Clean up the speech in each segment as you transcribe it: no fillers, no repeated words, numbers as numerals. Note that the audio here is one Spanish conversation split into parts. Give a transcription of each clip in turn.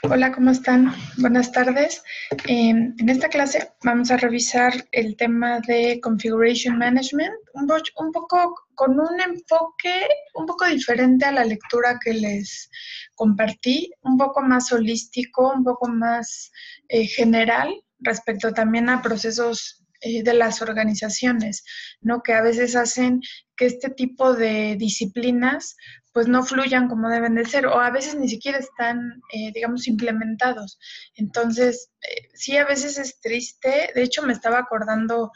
Hola, ¿cómo están? Buenas tardes. En esta clase vamos a revisar el tema de Configuration Management, un poco con un enfoque un poco diferente a la lectura que les compartí, un poco más holístico, un poco más general respecto también a procesos de las organizaciones, ¿no? Que a veces hacen que este tipo de disciplinas pues no fluyan como deben de ser o a veces ni siquiera están, digamos, implementados. Entonces, sí, a veces es triste. De hecho, me estaba acordando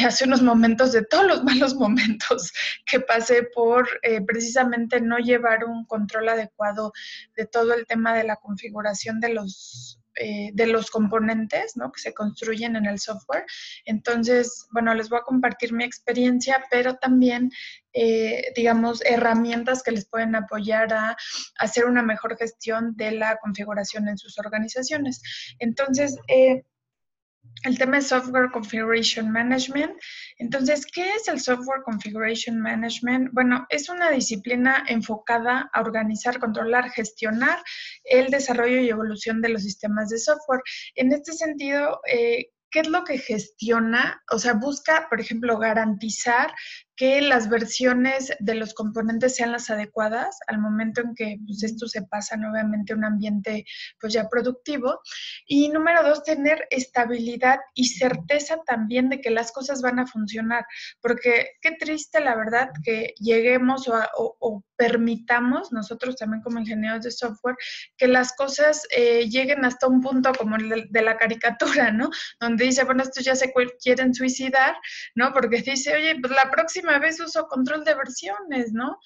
hace unos momentos de todos los malos momentos que pasé por precisamente no llevar un control adecuado de todo el tema de la configuración de los componentes, ¿no? Que se construyen en el software. Entonces, bueno, les voy a compartir mi experiencia, pero también digamos, herramientas que les pueden apoyar a hacer una mejor gestión de la configuración en sus organizaciones. Entonces, el tema es Software Configuration Management. Entonces, ¿qué es el Software Configuration Management? Bueno, es una disciplina enfocada a organizar, controlar, gestionar el desarrollo y evolución de los sistemas de software. En este sentido, ¿qué es lo que gestiona? O sea, busca, por ejemplo, garantizar que las versiones de los componentes sean las adecuadas al momento en que pues, esto se pasa nuevamente a un ambiente pues ya productivo. Y número dos, tener estabilidad y certeza también de que las cosas van a funcionar, porque qué triste la verdad que lleguemos o permitamos nosotros también como ingenieros de software que las cosas lleguen hasta un punto como el de la caricatura, ¿no? Donde dice, bueno, estos ya se quieren suicidar, ¿no? Porque dice, oye, pues la próxima vez uso control de versiones, ¿no?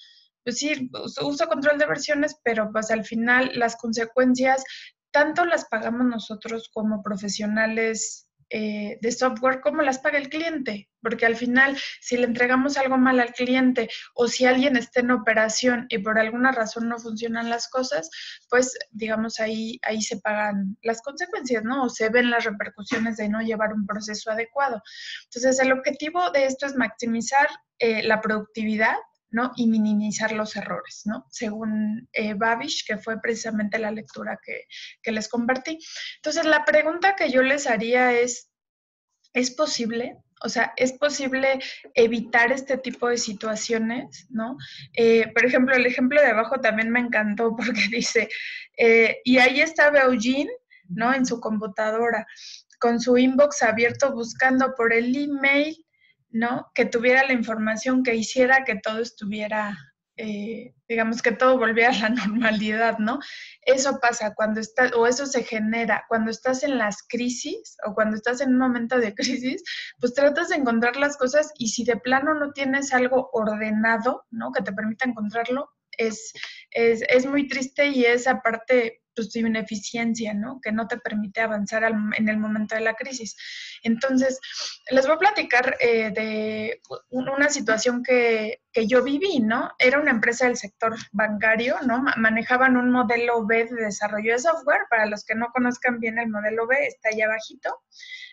Pues sí, uso control de versiones, pero pues al final las consecuencias tanto las pagamos nosotros como profesionales de software como las paga el cliente, porque al final si le entregamos algo mal al cliente o si alguien está en operación y por alguna razón no funcionan las cosas, pues digamos ahí se pagan las consecuencias, ¿no? O se ven las repercusiones de no llevar un proceso adecuado. Entonces el objetivo de esto es maximizar la productividad, ¿no? Y minimizar los errores, ¿no? Según Babish, que fue precisamente la lectura que les compartí. Entonces, la pregunta que yo les haría ¿es posible? O sea, ¿es posible evitar este tipo de situaciones, no? Por ejemplo, el ejemplo de abajo también me encantó porque dice, y ahí estaba Eugene, ¿no? En su computadora, con su inbox abierto buscando por el email, ¿no? Que tuviera la información que hiciera que todo estuviera, digamos, que todo volviera a la normalidad, ¿no? Eso pasa cuando estás, o eso se genera cuando estás en las crisis o cuando estás en un momento de crisis, pues tratas de encontrar las cosas y si de plano no tienes algo ordenado, ¿no? Que te permita encontrarlo, es muy triste y es aparte pues, tu ineficiencia, ¿no? Que no te permite avanzar en el momento de la crisis. Entonces, les voy a platicar de una situación que yo viví, ¿no? Era una empresa del sector bancario, ¿no? Manejaban un modelo B de desarrollo de software. Para los que no conozcan bien el modelo B, está allá abajito,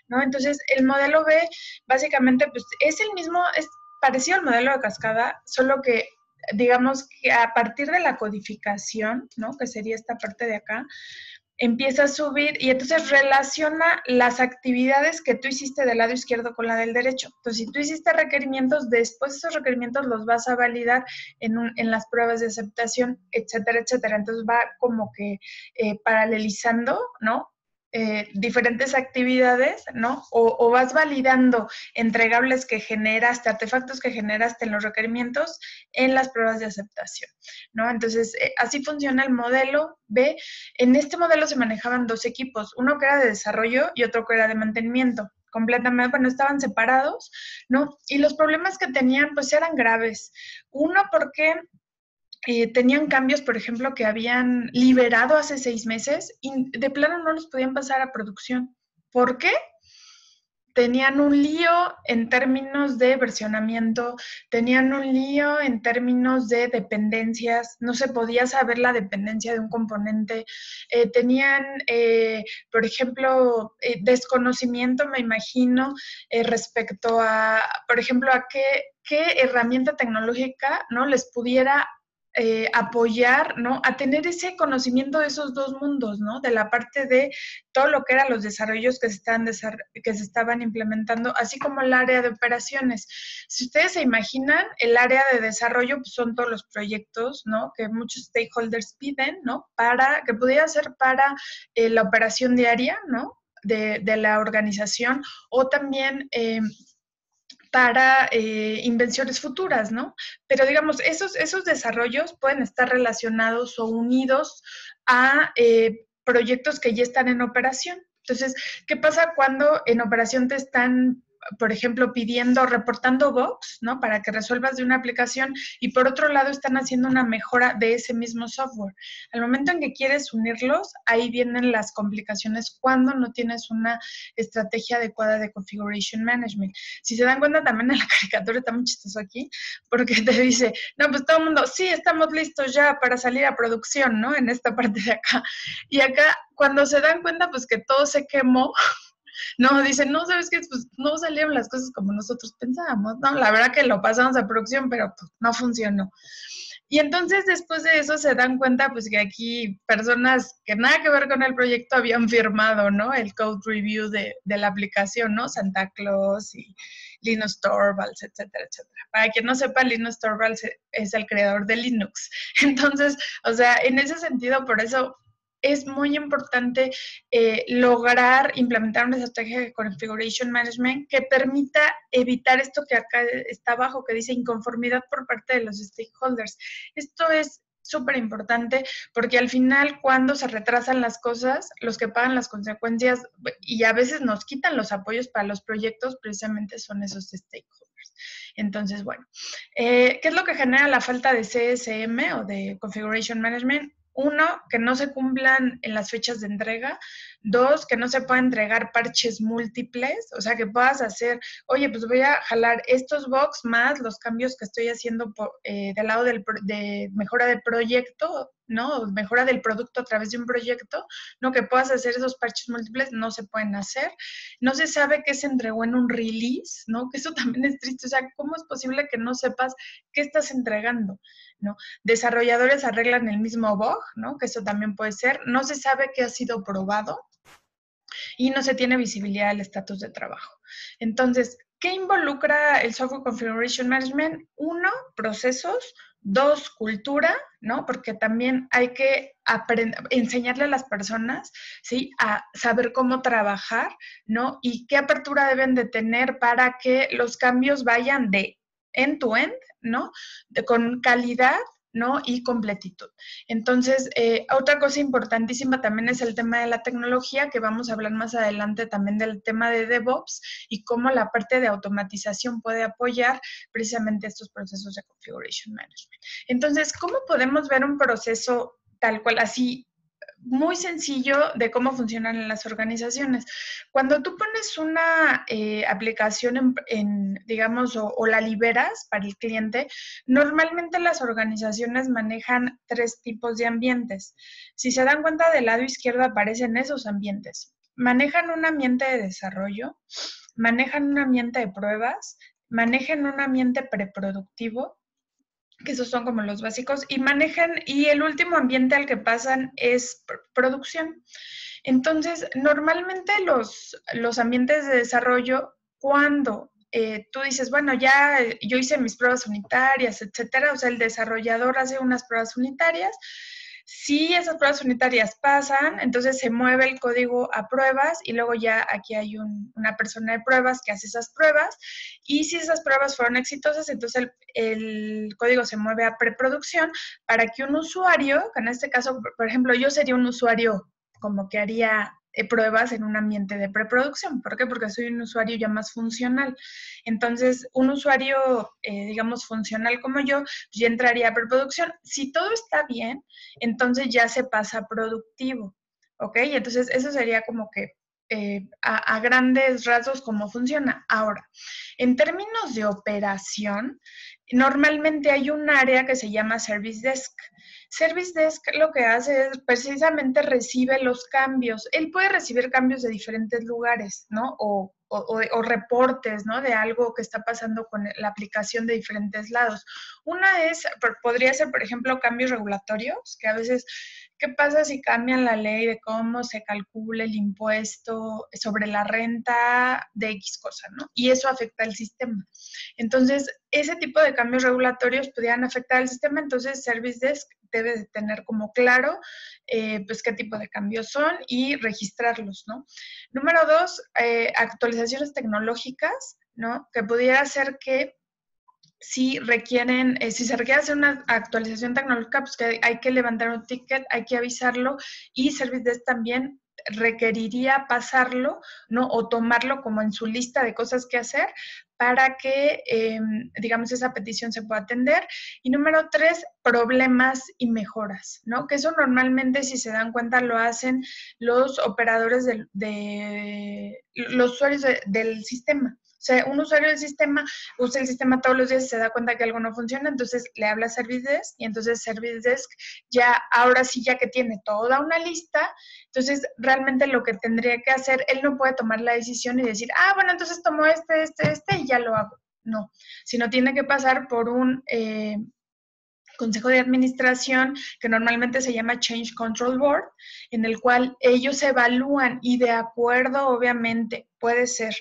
¿no? Entonces, el modelo B básicamente pues, es el mismo, es parecido al modelo de cascada, solo que digamos que a partir de la codificación, ¿no? Que sería esta parte de acá, empieza a subir y entonces relaciona las actividades que tú hiciste del lado izquierdo con la del derecho. Entonces, si tú hiciste requerimientos, después esos requerimientos los vas a validar en las pruebas de aceptación, etcétera, etcétera. Entonces va como que paralelizando, ¿no? Diferentes actividades, ¿no? O vas validando entregables que generaste, artefactos que generaste en los requerimientos en las pruebas de aceptación, ¿no? Entonces, así funciona el modelo B. En este modelo se manejaban dos equipos, uno que era de desarrollo y otro que era de mantenimiento. Completamente, bueno, estaban separados, ¿no? Y los problemas que tenían, pues eran graves. Uno, porque tenían cambios, por ejemplo, que habían liberado hace 6 meses y de plano no los podían pasar a producción. ¿Por qué? Tenían un lío en términos de versionamiento, tenían un lío en términos de dependencias, no se podía saber la dependencia de un componente, tenían, por ejemplo, desconocimiento, me imagino, respecto a, por ejemplo, a qué herramienta tecnológica, ¿no? Les pudiera apoyar, ¿no? A tener ese conocimiento de esos dos mundos, ¿no? De la parte de todo lo que eran los desarrollos que se estaban implementando, así como el área de operaciones. Si ustedes se imaginan, el área de desarrollo pues, son todos los proyectos, ¿no? Que muchos stakeholders piden, ¿no? Que pudiera ser para la operación diaria, ¿no? De la organización o también para invenciones futuras, ¿no? Pero digamos, esos desarrollos pueden estar relacionados o unidos a proyectos que ya están en operación. Entonces, ¿qué pasa cuando en operación te están, por ejemplo, reportando bugs, ¿no? Para que resuelvas de una aplicación y por otro lado están haciendo una mejora de ese mismo software. Al momento en que quieres unirlos, ahí vienen las complicaciones cuando no tienes una estrategia adecuada de configuration management. Si se dan cuenta también en la caricatura está muy chistoso aquí, porque te dice, no, pues todo el mundo, sí, estamos listos ya para salir a producción, ¿no? En esta parte de acá. Y acá, cuando se dan cuenta, pues que todo se quemó, no, dicen, no, ¿sabes qué? Pues no salieron las cosas como nosotros pensábamos, ¿no? La verdad que lo pasamos a producción, pero pues, no funcionó. Y entonces después de eso se dan cuenta pues que aquí personas que nada que ver con el proyecto habían firmado, ¿no? El code review de la aplicación, ¿no? Santa Claus y Linus Torvalds, etcétera, etcétera. Para quien no sepa, Linus Torvalds es el creador de Linux. Entonces, o sea, en ese sentido, por eso es muy importante lograr implementar una estrategia de configuration management que permita evitar esto que acá está abajo, que dice inconformidad por parte de los stakeholders. Esto es súper importante porque al final cuando se retrasan las cosas, los que pagan las consecuencias y a veces nos quitan los apoyos para los proyectos precisamente son esos stakeholders. Entonces, bueno, ¿qué es lo que genera la falta de CSM o de Configuration Management? Uno, que no se cumplan en las fechas de entrega. Dos, que no se puedan entregar parches múltiples, o sea, que puedas hacer, oye, pues voy a jalar estos bugs más los cambios que estoy haciendo del lado de mejora del proyecto, ¿no? Mejora del producto a través de un proyecto, ¿no? Que puedas hacer esos parches múltiples, no se pueden hacer. No se sabe qué se entregó en un release, ¿no? Que eso también es triste, o sea, ¿cómo es posible que no sepas qué estás entregando, ¿no? Desarrolladores arreglan el mismo bug, ¿no? Que eso también puede ser. No se sabe qué ha sido probado y no se tiene visibilidad del estatus de trabajo. Entonces, ¿qué involucra el Software Configuration Management? Uno, procesos. Dos, cultura, ¿no? Porque también hay que enseñarle a las personas, ¿sí? A saber cómo trabajar, ¿no? Y qué apertura deben de tener para que los cambios vayan de end-to-end, ¿no? Con calidad, ¿no? Y completitud. Entonces, otra cosa importantísima también es el tema de la tecnología, que vamos a hablar más adelante también del tema de DevOps y cómo la parte de automatización puede apoyar precisamente estos procesos de configuration management. Entonces, ¿cómo podemos ver un proceso tal cual así? Muy sencillo de cómo funcionan en las organizaciones. Cuando tú pones una aplicación digamos, o la liberas para el cliente, normalmente las organizaciones manejan tres tipos de ambientes. Si se dan cuenta, del lado izquierdo aparecen esos ambientes. Manejan un ambiente de desarrollo, manejan un ambiente de pruebas, manejan un ambiente preproductivo, que esos son como los básicos, y el último ambiente al que pasan es producción. Entonces, normalmente los ambientes de desarrollo, cuando tú dices, bueno, ya yo hice mis pruebas unitarias, etcétera, o sea, el desarrollador hace unas pruebas unitarias. Si esas pruebas unitarias pasan, entonces se mueve el código a pruebas y luego ya aquí hay una persona de pruebas que hace esas pruebas y si esas pruebas fueron exitosas, entonces el código se mueve a preproducción para que un usuario, que en este caso, por ejemplo, yo sería un usuario como que haría pruebas en un ambiente de preproducción. ¿Por qué? Porque soy un usuario ya más funcional. Entonces, un usuario, digamos, funcional como yo, pues ya entraría a preproducción. Si todo está bien, entonces ya se pasa a productivo, ¿ok? Entonces, eso sería como que a grandes rasgos cómo funciona. Ahora, en términos de operación, normalmente hay un área que se llama Service Desk. Service Desk lo que hace es precisamente recibe los cambios. Él puede recibir cambios de diferentes lugares, ¿no? O reportes, ¿no? De algo que está pasando con la aplicación de diferentes lados. Una es, podría ser, por ejemplo, cambios regulatorios, que a veces, ¿qué pasa si cambian la ley de cómo se calcula el impuesto sobre la renta de X cosa, ¿no? Y eso afecta al sistema. Entonces, ese tipo de cambios regulatorios podrían afectar al sistema, entonces Service Desk debe de tener como claro pues qué tipo de cambios son y registrarlos, ¿no? Número dos, actualizaciones tecnológicas, ¿no? Que pudiera ser que si requieren, si se requiere hacer una actualización tecnológica, pues que hay que levantar un ticket, hay que avisarlo y Service Desk también requeriría pasarlo, ¿no? O tomarlo como en su lista de cosas que hacer para que, digamos, esa petición se pueda atender. Y número tres, problemas y mejoras, ¿no? Que eso normalmente, si se dan cuenta, lo hacen los operadores los usuarios del sistema. O sea, un usuario del sistema usa el sistema todos los días y se da cuenta que algo no funciona, entonces le habla a Service Desk y entonces Service Desk ya, ahora sí, ya que tiene toda una lista, entonces realmente lo que tendría que hacer, él no puede tomar la decisión y decir, bueno, entonces tomo este y ya lo hago. No, sino tiene que pasar por un consejo de administración que normalmente se llama Change Control Board, en el cual ellos evalúan y de acuerdo, obviamente, puede ser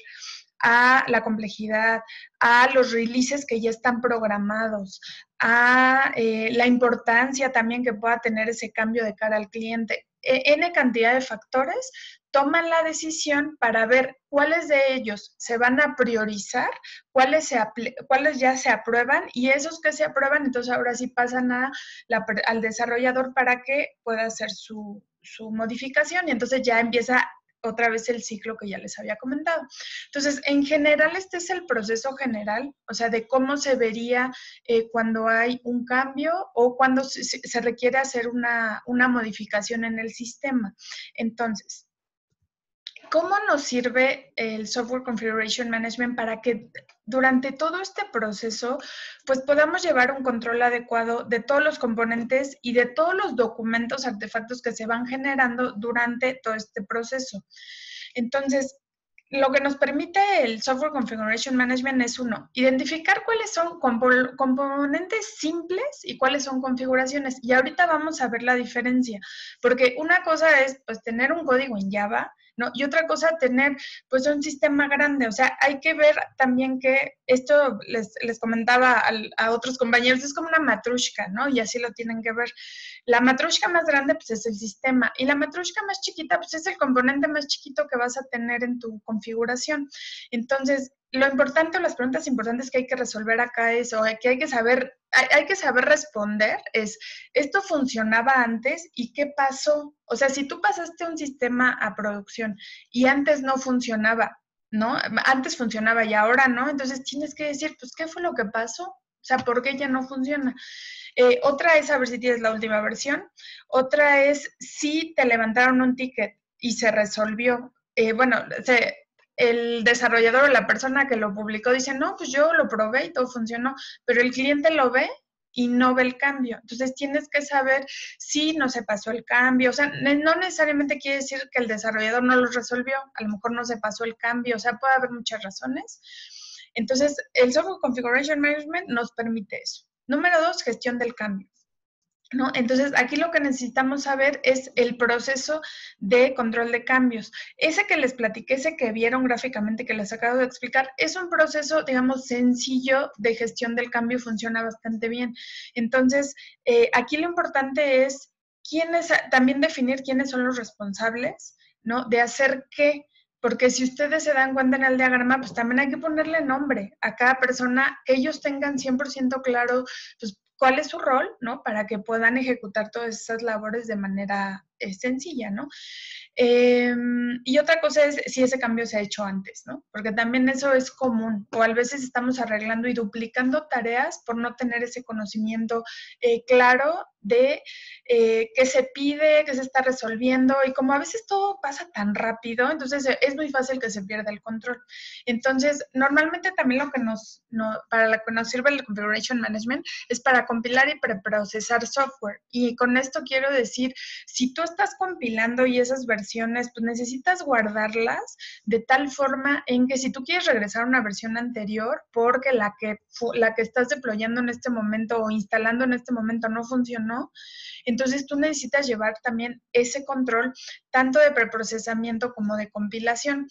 a la complejidad, a los releases que ya están programados, a la importancia también que pueda tener ese cambio de cara al cliente. N cantidad de factores toman la decisión para ver cuáles de ellos se van a priorizar, cuáles ya se aprueban y esos que se aprueban, entonces ahora sí pasan al desarrollador para que pueda hacer su modificación y entonces ya empieza otra vez el ciclo que ya les había comentado. Entonces, en general, este es el proceso general, o sea, de cómo se vería cuando hay un cambio o cuando se requiere hacer una modificación en el sistema. Entonces, ¿cómo nos sirve el Software Configuration Management para que durante todo este proceso pues podamos llevar un control adecuado de todos los componentes y de todos los documentos, artefactos que se van generando durante todo este proceso? Entonces, lo que nos permite el Software Configuration Management es uno, identificar cuáles son componentes simples y cuáles son configuraciones. Y ahorita vamos a ver la diferencia, porque una cosa es pues tener un código en Java, ¿no? Y otra cosa, tener pues un sistema grande. O sea, hay que ver también que esto les comentaba a otros compañeros, es como una matrushka, ¿no? Y así lo tienen que ver. La matrushka más grande pues es el sistema y la matrushka más chiquita pues es el componente más chiquito que vas a tener en tu configuración. Entonces, lo importante o las preguntas importantes que hay que resolver acá es, o que hay que saber responder es, ¿esto funcionaba antes y qué pasó? O sea, si tú pasaste un sistema a producción y antes no funcionaba, ¿no? Antes funcionaba y ahora no, entonces tienes que decir, pues, ¿qué fue lo que pasó? O sea, ¿por qué ya no funciona? Otra es saber si tienes la última versión. Otra es si te levantaron un ticket y se resolvió. El desarrollador o la persona que lo publicó dice, no, pues yo lo probé y todo funcionó, pero el cliente lo ve y no ve el cambio. Entonces tienes que saber si no se pasó el cambio. O sea, no necesariamente quiere decir que el desarrollador no lo resolvió, a lo mejor no se pasó el cambio, o sea, puede haber muchas razones. Entonces, el Software Configuration Management nos permite eso. Número dos, gestión del cambio, ¿no? Entonces, aquí lo que necesitamos saber es el proceso de control de cambios. Ese que les platiqué, ese que vieron gráficamente, que les acabo de explicar, es un proceso, digamos, sencillo de gestión del cambio y funciona bastante bien. Entonces, aquí lo importante es también definir quiénes son los responsables, ¿no? De hacer qué. Porque si ustedes se dan cuenta en el diagrama, pues también hay que ponerle nombre a cada persona, que ellos tengan 100% claro, pues, cuál es su rol, ¿no? Para que puedan ejecutar todas esas labores de manera sencilla, ¿no? Y otra cosa es si ese cambio se ha hecho antes, ¿no? Porque también eso es común, o a veces estamos arreglando y duplicando tareas por no tener ese conocimiento claro de qué se pide, qué se está resolviendo, y como a veces todo pasa tan rápido, entonces es muy fácil que se pierda el control. Entonces, normalmente también para lo que nos sirve el Configuration Management es para compilar y preprocesar software. Y con esto quiero decir, si tú estás compilando y esas versiones, pues necesitas guardarlas de tal forma en que si tú quieres regresar a una versión anterior, porque la que estás deployando en este momento o instalando en este momento no funcionó, entonces tú necesitas llevar también ese control tanto de preprocesamiento como de compilación.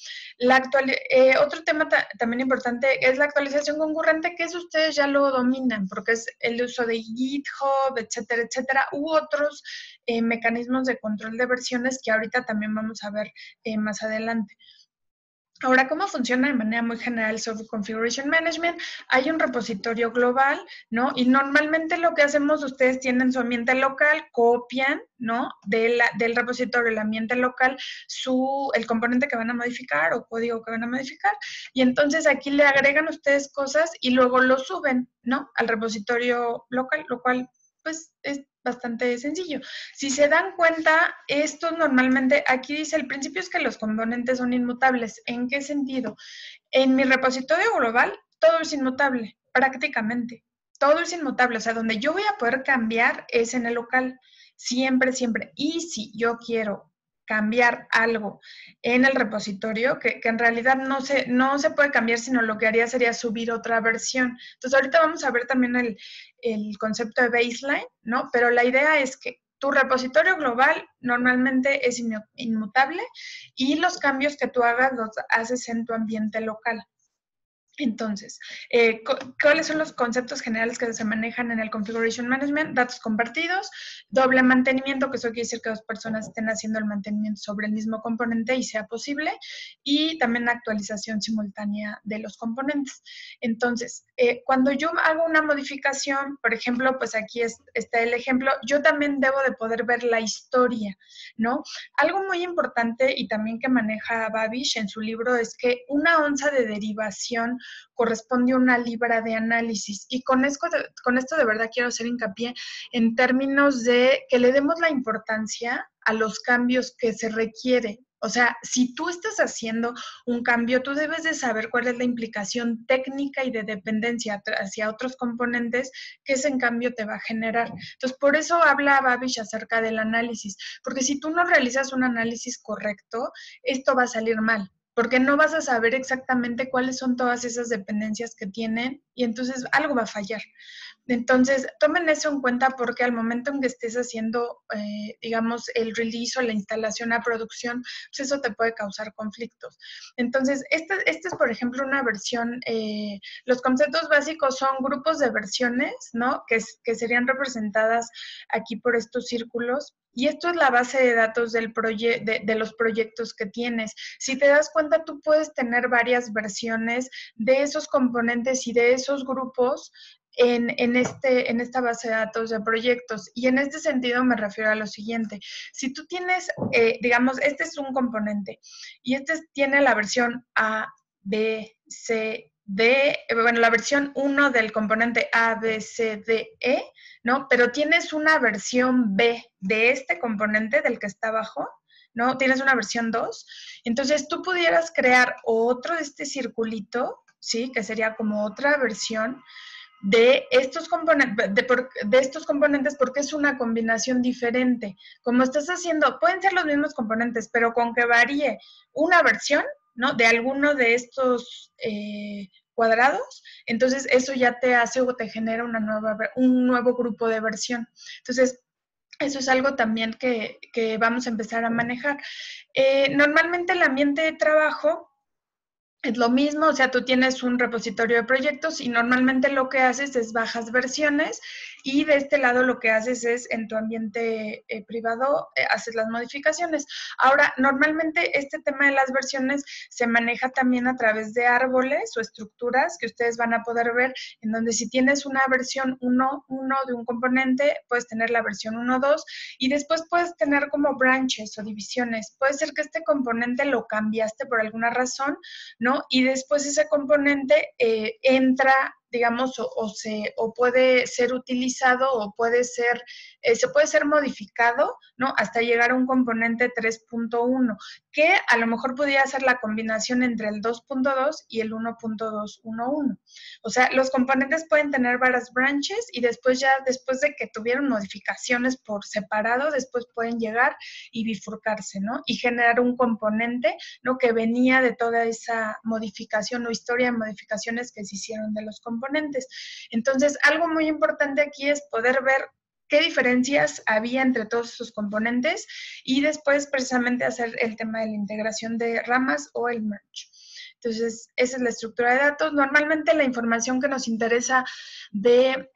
Otro tema también importante es la actualización concurrente, que eso ustedes ya lo dominan, porque es el uso de GitHub, etcétera, etcétera, u otros mecanismos de control de versiones que ahorita también vamos a ver más adelante. Ahora, ¿cómo funciona de manera muy general el Software Configuration Management? Hay un repositorio global, ¿no? Y normalmente lo que hacemos, ustedes tienen su ambiente local, copian, ¿no? Del repositorio, el ambiente local, el componente que van a modificar o código que van a modificar, y entonces aquí le agregan ustedes cosas y luego lo suben, ¿no? Al repositorio local, lo cual, pues, es bastante sencillo. Si se dan cuenta, esto normalmente, aquí dice, el principio es que los componentes son inmutables. ¿En qué sentido? En mi repositorio global, todo es inmutable, prácticamente. Todo es inmutable, o sea, donde yo voy a poder cambiar es en el local, siempre, siempre. Y si yo quiero cambiar algo en el repositorio, que en realidad no se puede cambiar, sino lo que haría sería subir otra versión. Entonces, ahorita vamos a ver también el concepto de baseline, ¿no? Pero la idea es que tu repositorio global normalmente es inmutable y los cambios que tú hagas los haces en tu ambiente local. Entonces, ¿cuáles son los conceptos generales que se manejan en el Configuration Management? Datos compartidos, doble mantenimiento, que eso quiere decir que dos personas estén haciendo el mantenimiento sobre el mismo componente y sea posible, y también actualización simultánea de los componentes. Entonces, cuando yo hago una modificación, por ejemplo, pues aquí está el ejemplo, yo también debo de poder ver la historia, ¿no? Algo muy importante y también que maneja Babish en su libro es que una onza de derivación corresponde a una libra de análisis. Y con esto de verdad quiero hacer hincapié en términos de que le demos la importancia a los cambios que se requiere. O sea, si tú estás haciendo un cambio, tú debes de saber cuál es la implicación técnica y de dependencia hacia otros componentes que ese cambio te va a generar. Entonces, por eso habla Babish acerca del análisis, porque si tú no realizas un análisis correcto, esto va a salir mal, porque no vas a saber exactamente cuáles son todas esas dependencias que tienen y entonces algo va a fallar. Entonces, tomen eso en cuenta porque al momento en que estés haciendo, digamos, el release o la instalación a producción, pues eso te puede causar conflictos. Entonces, esta es, por ejemplo, una versión, los conceptos básicos son grupos de versiones, ¿no? Que serían representadas aquí por estos círculos. Y esto es la base de datos de los proyectos que tienes. Si te das cuenta, tú puedes tener varias versiones de esos componentes y de esos grupos en esta base de datos de proyectos. Y en este sentido me refiero a lo siguiente. Si tú tienes, digamos, este es un componente y este tiene la versión A, B, C, D, bueno, la versión 1 del componente A, B, C, D, E, ¿no? Pero tienes una versión B de este componente del que está abajo, ¿no? Tienes una versión 2. Entonces, tú pudieras crear otro de este circulito, ¿sí? Que sería como otra versión de estos componentes porque es una combinación diferente. Como estás haciendo, pueden ser los mismos componentes, pero con que varíe una versión, ¿no? De alguno de estos cuadrados, entonces eso ya te hace o te genera un nuevo grupo de versión. Entonces, eso es algo también que vamos a empezar a manejar. Normalmente el ambiente de trabajo es lo mismo, o sea, tú tienes un repositorio de proyectos y normalmente lo que haces es bajas versiones y de este lado lo que haces es en tu ambiente privado, haces las modificaciones. Ahora, normalmente este tema de las versiones se maneja también a través de árboles o estructuras que ustedes van a poder ver, en donde si tienes una versión 1.1 de un componente, puedes tener la versión 1.2 y después puedes tener como branches o divisiones. Puede ser que este componente lo cambiaste por alguna razón, ¿no? Y después ese componente entra, digamos, o puede ser utilizado o puede ser, se puede ser modificado, ¿no? Hasta llegar a un componente 3.1, que a lo mejor podría ser la combinación entre el 2.2 y el 1.211. O sea, los componentes pueden tener varias branches y después ya, después de que tuvieron modificaciones por separado, después pueden llegar y bifurcarse, ¿no? Y generar un componente, ¿no? Que venía de toda esa modificación o historia de modificaciones que se hicieron de los componentes. Entonces, algo muy importante aquí es poder ver qué diferencias había entre todos esos componentes y después precisamente hacer el tema de la integración de ramas o el merge. Entonces, esa es la estructura de datos. Normalmente la información que nos interesa de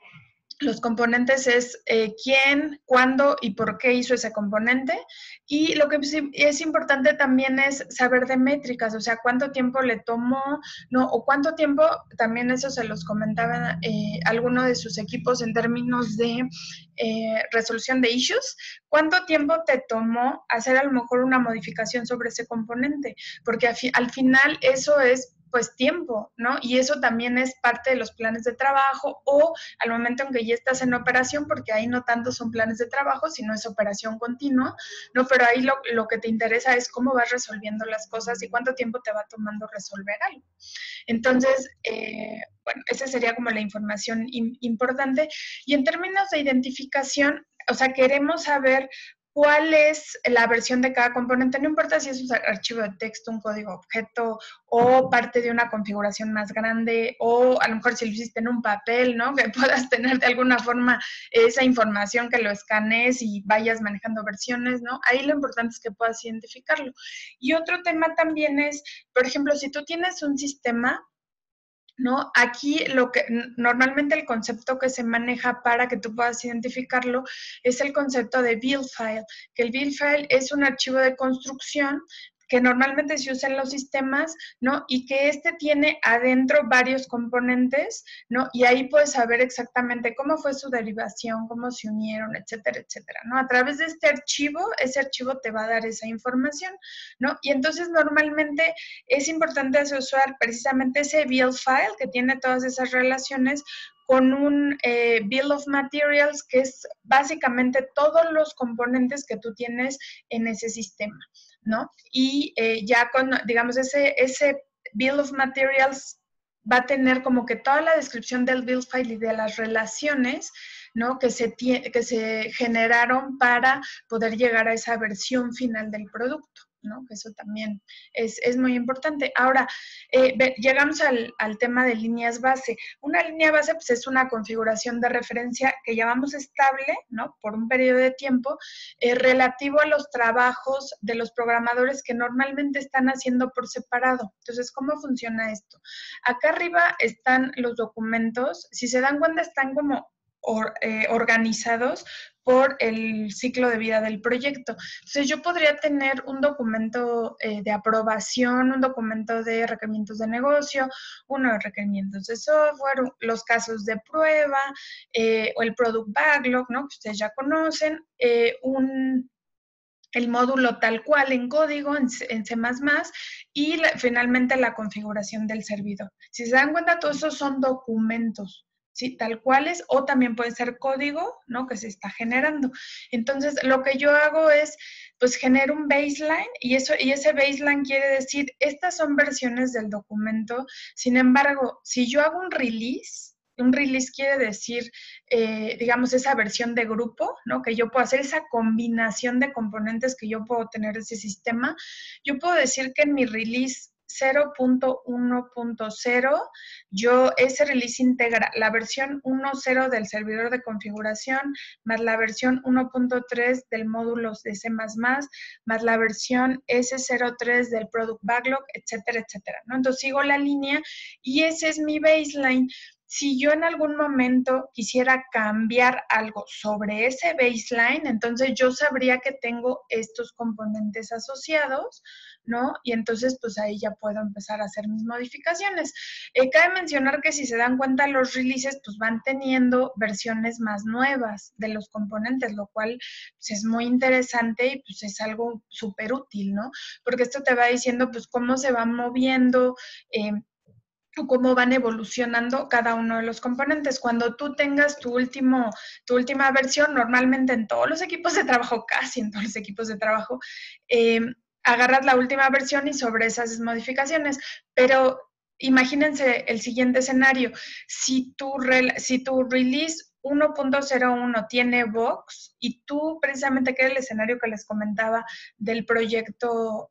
los componentes es quién, cuándo y por qué hizo ese componente. Y lo que es importante también es saber de métricas, o sea, cuánto tiempo le tomó, ¿no? O cuánto tiempo, también eso se los comentaba alguno de sus equipos en términos de resolución de issues, cuánto tiempo te tomó hacer a lo mejor una modificación sobre ese componente, porque al final eso es pues tiempo, ¿no? Y eso también es parte de los planes de trabajo o al momento en que ya estás en operación, porque ahí no tanto son planes de trabajo, sino es operación continua, ¿no? Pero ahí lo que te interesa es cómo vas resolviendo las cosas y cuánto tiempo te va tomando resolver algo. Entonces, bueno, esa sería como la información importante. Y en términos de identificación, o sea, queremos saber cuál es la versión de cada componente, no importa si es un archivo de texto, un código objeto o parte de una configuración más grande o a lo mejor si lo hiciste en un papel, ¿no? Que puedas tener de alguna forma esa información, que lo escanees y vayas manejando versiones, ¿no? Ahí lo importante es que puedas identificarlo. Y otro tema también es, por ejemplo, si tú tienes un sistema, ¿no? Aquí normalmente el concepto que se maneja para que tú puedas identificarlo es el concepto de build file, que el build file es un archivo de construcción que normalmente se usa en los sistemas, ¿no? Y que tiene adentro varios componentes, ¿no? Y ahí puedes saber exactamente cómo fue su derivación, cómo se unieron, etcétera, etcétera, ¿no? A través de ese archivo te va a dar esa información, ¿no? Y entonces normalmente es importante asociar precisamente ese build file que tiene todas esas relaciones con un bill of materials, que es básicamente todos los componentes que tú tienes en ese sistema, ¿no? Y ya con, digamos, ese bill of materials va a tener como que toda la descripción del build file y de las relaciones, ¿no? Que se generaron para poder llegar a esa versión final del producto, ¿no? Eso también es muy importante. Ahora, llegamos al tema de líneas base. Una línea base pues, es una configuración de referencia que llamamos estable, ¿no? Por un periodo de tiempo, relativo a los trabajos de los programadores que normalmente están haciendo por separado. Entonces, ¿cómo funciona esto? Acá arriba están los documentos. Si se dan cuenta, están como organizados por el ciclo de vida del proyecto. Entonces, yo podría tener un documento de aprobación, un documento de requerimientos de negocio, uno de requerimientos de software, los casos de prueba, o el product backlog, ¿no? Que ustedes ya conocen, el módulo tal cual en código, en C++, y finalmente la configuración del servidor. Si se dan cuenta, todos esos son documentos, ¿sí? Tal cuales, o también puede ser código, ¿no? Que se está generando. Entonces, lo que yo hago es, pues, genero un baseline, y ese baseline quiere decir, estas son versiones del documento. Sin embargo, si yo hago un release quiere decir, digamos, esa versión de grupo, ¿no? Que yo puedo hacer esa combinación de componentes que yo puedo tener de ese sistema. Yo puedo decir que en mi release 0.1.0, ese release integra la versión 1.0 del servidor de configuración, más la versión 1.3 del módulo de C++, más la versión S03 del product backlog, etcétera, etcétera, ¿no? Entonces sigo la línea y ese es mi baseline. si yo en algún momento quisiera cambiar algo sobre ese baseline, entonces yo sabría que tengo estos componentes asociados, ¿no? Y entonces pues ahí ya puedo empezar a hacer mis modificaciones. Cabe mencionar que si se dan cuenta los releases pues van teniendo versiones más nuevas de los componentes, lo cual pues, es muy interesante y pues es algo súper útil, ¿no? Porque esto te va diciendo pues cómo se van moviendo, o cómo van evolucionando cada uno de los componentes. Cuando tú tengas tu última versión, normalmente en todos los equipos de trabajo, casi en todos los equipos de trabajo, eh, agarras la última versión y sobre esas modificaciones. Pero imagínense el siguiente escenario. Si tu release 1.01 tiene bugs y tú precisamente, que era el escenario que les comentaba del proyecto,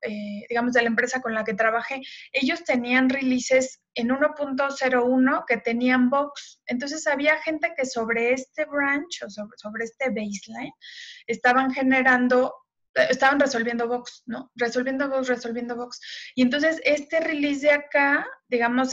digamos, de la empresa con la que trabajé, ellos tenían releases en 1.01 que tenían bugs. Entonces había gente que sobre este branch o sobre este baseline estaban estaban resolviendo bugs, ¿no? Resolviendo bugs. Y entonces este release de acá, digamos,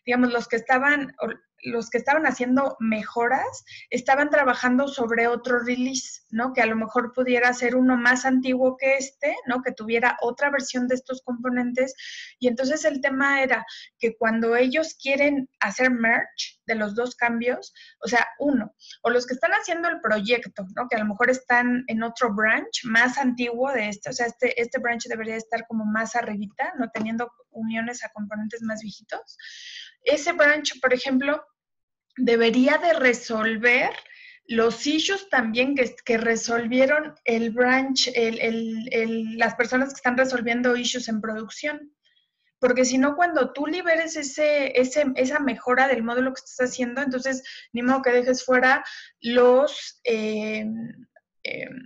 digamos, los que estaban haciendo mejoras, estaban trabajando sobre otro release, ¿no? Que a lo mejor pudiera ser uno más antiguo que este, ¿no? Que tuviera otra versión de estos componentes. Y entonces el tema era que cuando ellos quieren hacer merge de los dos cambios, o sea, uno, o los que están haciendo el proyecto, ¿no? Que a lo mejor están en otro branch más antiguo de este, o sea, este branch debería estar como más arribita, ¿no? Teniendo uniones a componentes más viejitos. Ese branch, por ejemplo, debería de resolver los issues también que resolvieron el branch, las personas que están resolviendo issues en producción. Porque si no, cuando tú liberes esa mejora del módulo que estás haciendo, entonces ni modo que dejes fuera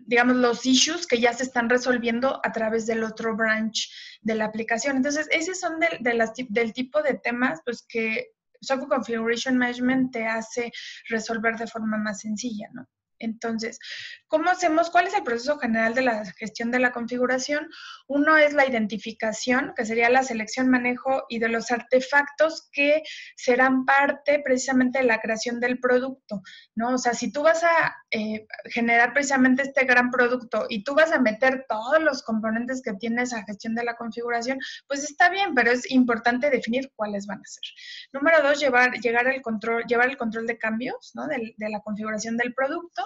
digamos, los issues que ya se están resolviendo a través del otro branch de la aplicación. Entonces, esos son del tipo de temas pues, que Software Configuration Management te hace resolver de forma más sencilla, ¿no? Entonces, ¿cómo hacemos? ¿Cuál es el proceso general de la gestión de la configuración? Uno es la identificación, que sería la selección, manejo y de los artefactos que serán parte precisamente de la creación del producto, ¿no? O sea, si tú vas a generar precisamente este gran producto y tú vas a meter todos los componentes que tienes a gestión de la configuración, pues está bien, pero es importante definir cuáles van a ser. Número dos, llevar el control de cambios, ¿no? De la configuración del producto,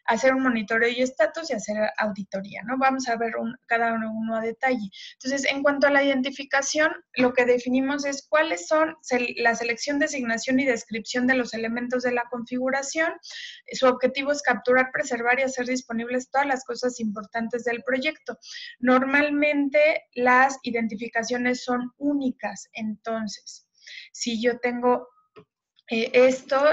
hacer un monitoreo y estatus y hacer auditoría, ¿no? Vamos a ver cada uno a detalle. Entonces, en cuanto a la identificación, lo que definimos es cuáles son la selección, designación y descripción de los elementos de la configuración. Su objetivo es capturar, preservar y hacer disponibles todas las cosas importantes del proyecto. Normalmente, las identificaciones son únicas. Entonces, si yo tengo esto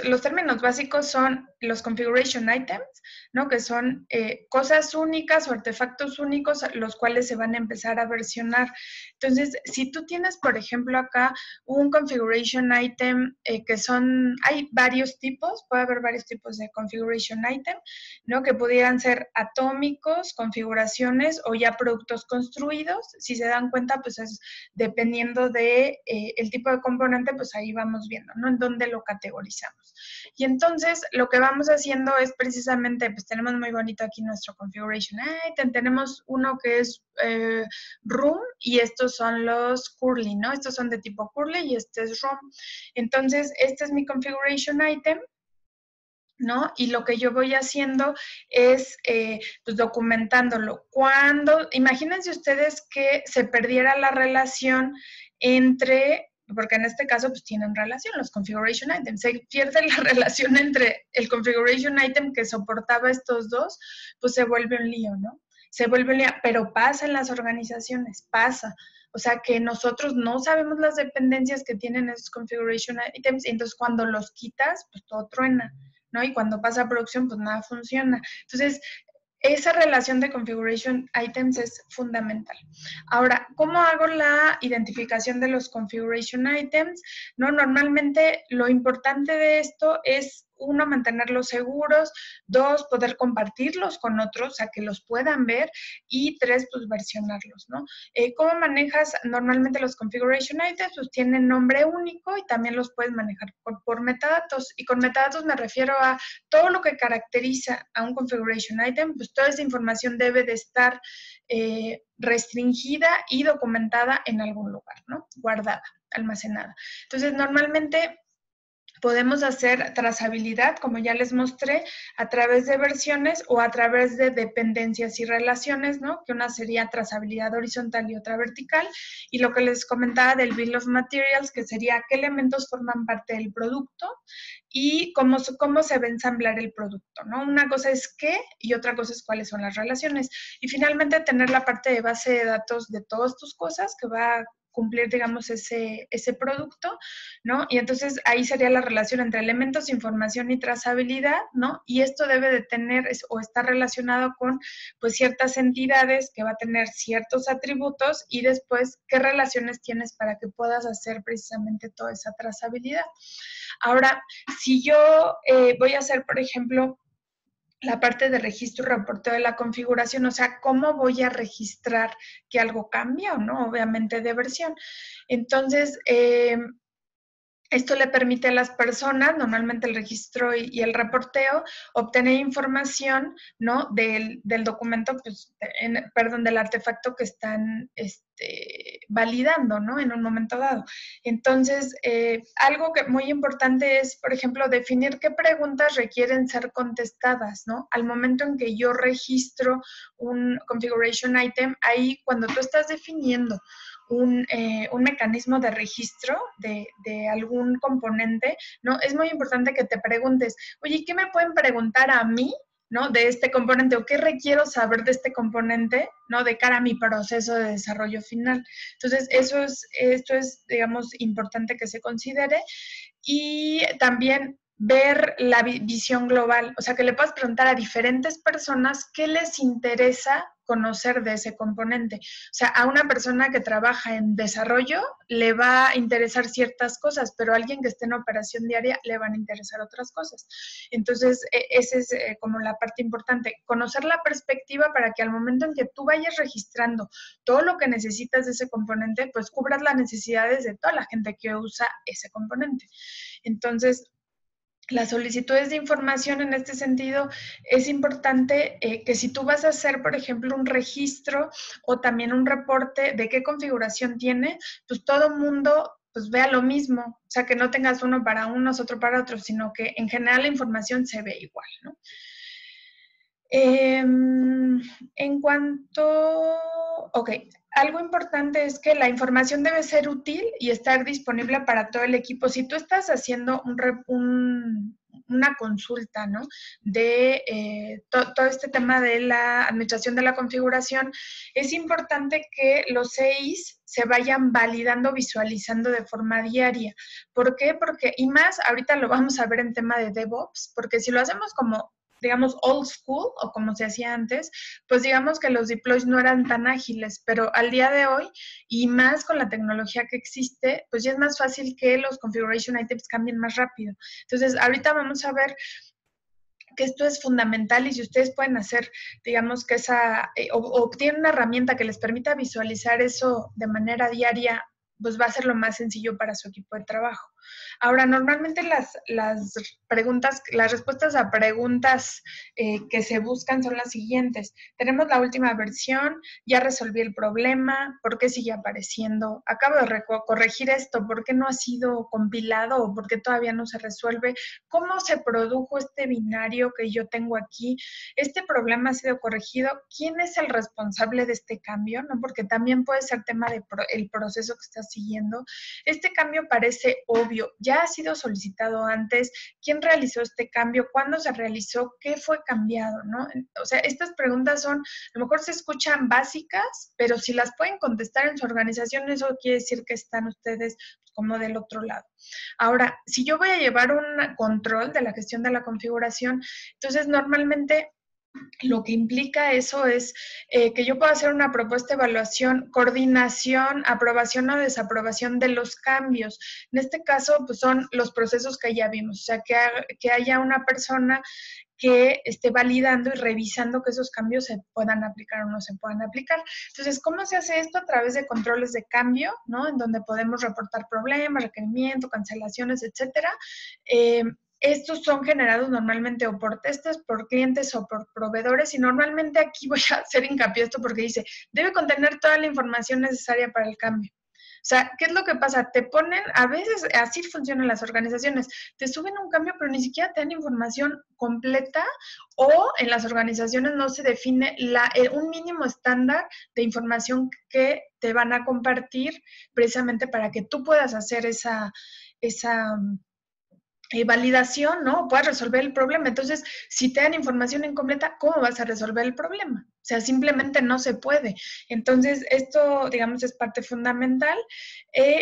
los términos básicos son los configuration items, ¿no? Que son cosas únicas o artefactos únicos los cuales se van a empezar a versionar. Entonces, si tú tienes, por ejemplo, acá un configuration item hay varios tipos, puede haber varios tipos de configuration item, ¿no? Que pudieran ser atómicos, configuraciones o ya productos construidos. Si se dan cuenta, pues es dependiendo de el tipo de componente, pues ahí vamos viendo, ¿no? En dónde lo categorizamos. Y entonces, lo que vamos haciendo es precisamente, pues tenemos muy bonito aquí nuestro configuration item, tenemos uno que es room y estos son los curly, ¿no? Estos son de tipo curly y este es room. Entonces, este es mi configuration item, ¿no? Y lo que yo voy haciendo es pues documentándolo. Imagínense ustedes que se perdiera la relación porque en este caso pues tienen relación los configuration items, se pierde la relación entre el configuration item que soportaba estos dos, pues se vuelve un lío, ¿no? Se vuelve un lío, pero pasa en las organizaciones, pasa. O sea que nosotros no sabemos las dependencias que tienen esos configuration items y entonces cuando los quitas, pues todo truena, ¿no? Y cuando pasa a producción, pues nada funciona. Entonces, esa relación de configuration items es fundamental. Ahora, ¿cómo hago la identificación de los configuration items? No, normalmente lo importante de esto es uno, mantenerlos seguros, dos, poder compartirlos con otros, o sea, que los puedan ver, y tres, pues versionarlos, ¿no? ¿Cómo manejas normalmente los configuration items? Pues tienen nombre único y también los puedes manejar por metadatos. Y con metadatos me refiero a todo lo que caracteriza a un configuration item, pues toda esa información debe de estar restringida y documentada en algún lugar, ¿no? Guardada, almacenada. Entonces, normalmente podemos hacer trazabilidad, como ya les mostré, a través de versiones o a través de dependencias y relaciones, ¿no? Que una sería trazabilidad horizontal y otra vertical. Y lo que les comentaba del Bill of Materials, que sería qué elementos forman parte del producto y cómo se va a ensamblar el producto, ¿no? Una cosa es qué y otra cosa es cuáles son las relaciones. Y finalmente tener la parte de base de datos de todas tus cosas que va a cumplir, digamos, ese producto, ¿no? Y entonces ahí sería la relación entre elementos, información y trazabilidad, ¿no? Y esto debe de tener o estar relacionado con, pues, ciertas entidades que va a tener ciertos atributos y después qué relaciones tienes para que puedas hacer precisamente toda esa trazabilidad. Ahora, si yo voy a hacer, por ejemplo, la parte de registro y reporteo de la configuración, o sea, cómo voy a registrar que algo cambia o no, obviamente de versión. Entonces, esto le permite a las personas, normalmente el registro y el reporteo, obtener información, ¿no? Del documento, pues, perdón, del artefacto que están validando, ¿no? En un momento dado. Entonces, algo que muy importante es, por ejemplo, definir qué preguntas requieren ser contestadas, ¿no? Al momento en que yo registro un configuration item, ahí cuando tú estás definiendo un mecanismo de registro de algún componente, ¿no? Es muy importante que te preguntes, oye, ¿qué me pueden preguntar a mí, ¿no? De este componente, o qué requiero saber de este componente, ¿no? De cara a mi proceso de desarrollo final. Entonces, esto es, digamos, importante que se considere. Y también ver la visión global, o sea, que le puedas preguntar a diferentes personas qué les interesa conocer de ese componente. O sea, a una persona que trabaja en desarrollo le va a interesar ciertas cosas, pero a alguien que esté en operación diaria le van a interesar otras cosas. Entonces, esa es como la parte importante, conocer la perspectiva para que al momento en que tú vayas registrando todo lo que necesitas de ese componente, pues cubras las necesidades de toda la gente que usa ese componente. Entonces, las solicitudes de información en este sentido es importante que si tú vas a hacer, por ejemplo, un registro o también un reporte de qué configuración tiene, pues todo el mundo pues vea lo mismo, o sea, que no tengas uno para unos, otro para otros, sino que en general la información se ve igual, ¿no? En cuanto, ok, algo importante es que la información debe ser útil y estar disponible para todo el equipo. Si tú estás haciendo una consulta, ¿no? De todo este tema de la administración de la configuración, es importante que los EIs se vayan validando, visualizando de forma diaria. ¿Por qué? Porque, y más, ahorita lo vamos a ver en tema de DevOps, porque si lo hacemos como digamos, old school, o como se hacía antes, pues digamos que los deploys no eran tan ágiles, pero al día de hoy, y más con la tecnología que existe, pues ya es más fácil que los configuration items cambien más rápido. Entonces, ahorita vamos a ver que esto es fundamental y si ustedes pueden hacer, digamos, que o tienen una herramienta que les permita visualizar eso de manera diaria, pues va a ser lo más sencillo para su equipo de trabajo. Ahora, normalmente las preguntas, las respuestas a preguntas que se buscan son las siguientes. Tenemos la última versión, ya resolví el problema, ¿por qué sigue apareciendo? Acabo de corregir esto, ¿por qué no ha sido compilado o por qué todavía no se resuelve? ¿Cómo se produjo este binario que yo tengo aquí? ¿Este problema ha sido corregido? ¿Quién es el responsable de este cambio? ¿No? Porque también puede ser tema del proceso que estás siguiendo. Este cambio parece obvio, ya ha sido solicitado antes, ¿quién realizó este cambio? ¿Cuándo se realizó? ¿Qué fue cambiado? ¿No? O sea, estas preguntas son, a lo mejor se escuchan básicas, pero si las pueden contestar en su organización, eso quiere decir que están ustedes como del otro lado. Ahora, si yo voy a llevar un control de la gestión de la configuración, entonces normalmente Lo que implica eso es que yo puedo hacer una propuesta de evaluación, coordinación, aprobación o desaprobación de los cambios. En este caso, pues son los procesos que ya vimos, o sea, que haya una persona que esté validando y revisando que esos cambios se puedan aplicar o no se puedan aplicar. Entonces, ¿cómo se hace esto? A través de controles de cambio, ¿no? En donde podemos reportar problemas, requerimientos, cancelaciones, etcétera. Estos son generados normalmente o por testes, por clientes o por proveedores, y normalmente aquí voy a hacer hincapié esto porque dice, debe contener toda la información necesaria para el cambio. O sea, ¿qué es lo que pasa? Te ponen, a veces así funcionan las organizaciones, te suben un cambio pero ni siquiera te dan información completa, o en las organizaciones no se define un mínimo estándar de información que te van a compartir precisamente para que tú puedas hacer esa validación, ¿no? Puedas resolver el problema. Entonces, si te dan información incompleta, ¿cómo vas a resolver el problema? O sea, simplemente no se puede. Entonces, esto, digamos, es parte fundamental.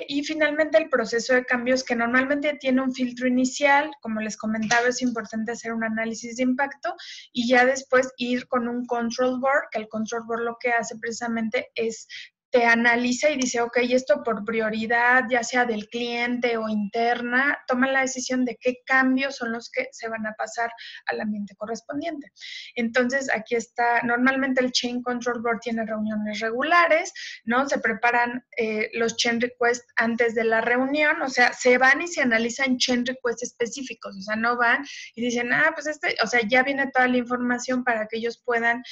Y finalmente, el proceso de cambios, que normalmente tiene un filtro inicial. Como les comentaba, es importante hacer un análisis de impacto y ya después ir con un control board, que el control board lo que hace precisamente es te analiza y dice, ok, esto por prioridad, ya sea del cliente o interna, toma la decisión de qué cambios son los que se van a pasar al ambiente correspondiente. Entonces, aquí está, normalmente el Change Control Board tiene reuniones regulares, ¿no? Se preparan los change requests antes de la reunión, o sea, se van y se analizan change requests específicos, o sea, no van y dicen, pues o sea, ya viene toda la información para que ellos puedan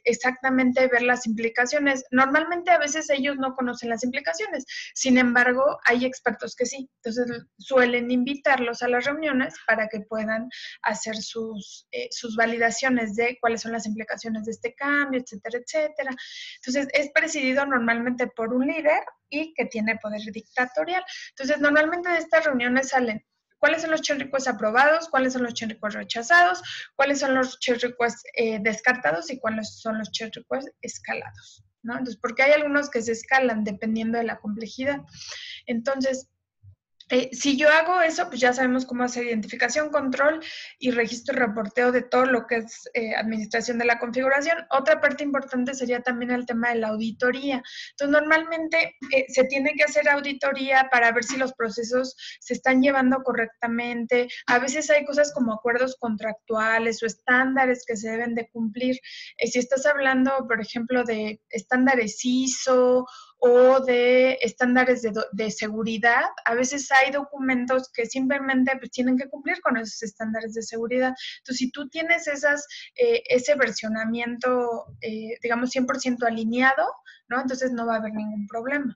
exactamente ver las implicaciones. Normalmente a veces ellos no conocen las implicaciones, sin embargo, hay expertos que sí. Entonces, suelen invitarlos a las reuniones para que puedan hacer sus validaciones de cuáles son las implicaciones de este cambio, etcétera, etcétera. Entonces, es presidido normalmente por un líder y que tiene poder dictatorial. Entonces, normalmente de estas reuniones salen cuáles son los change requests aprobados, cuáles son los change requests rechazados, cuáles son los change requests descartados y cuáles son los change requests escalados, ¿no? Entonces, porque hay algunos que se escalan dependiendo de la complejidad. Entonces, si yo hago eso, pues ya sabemos cómo hacer identificación, control y registro y reporteo de todo lo que es administración de la configuración. Otra parte importante sería también el tema de la auditoría. Entonces, normalmente se tiene que hacer auditoría para ver si los procesos se están llevando correctamente. A veces hay cosas como acuerdos contractuales o estándares que se deben de cumplir. Si estás hablando, por ejemplo, de estándares ISO o de estándares de seguridad, a veces hay documentos que simplemente pues, tienen que cumplir con esos estándares de seguridad. Entonces, si tú tienes ese versionamiento, digamos, 100% alineado, ¿no? Entonces no va a haber ningún problema.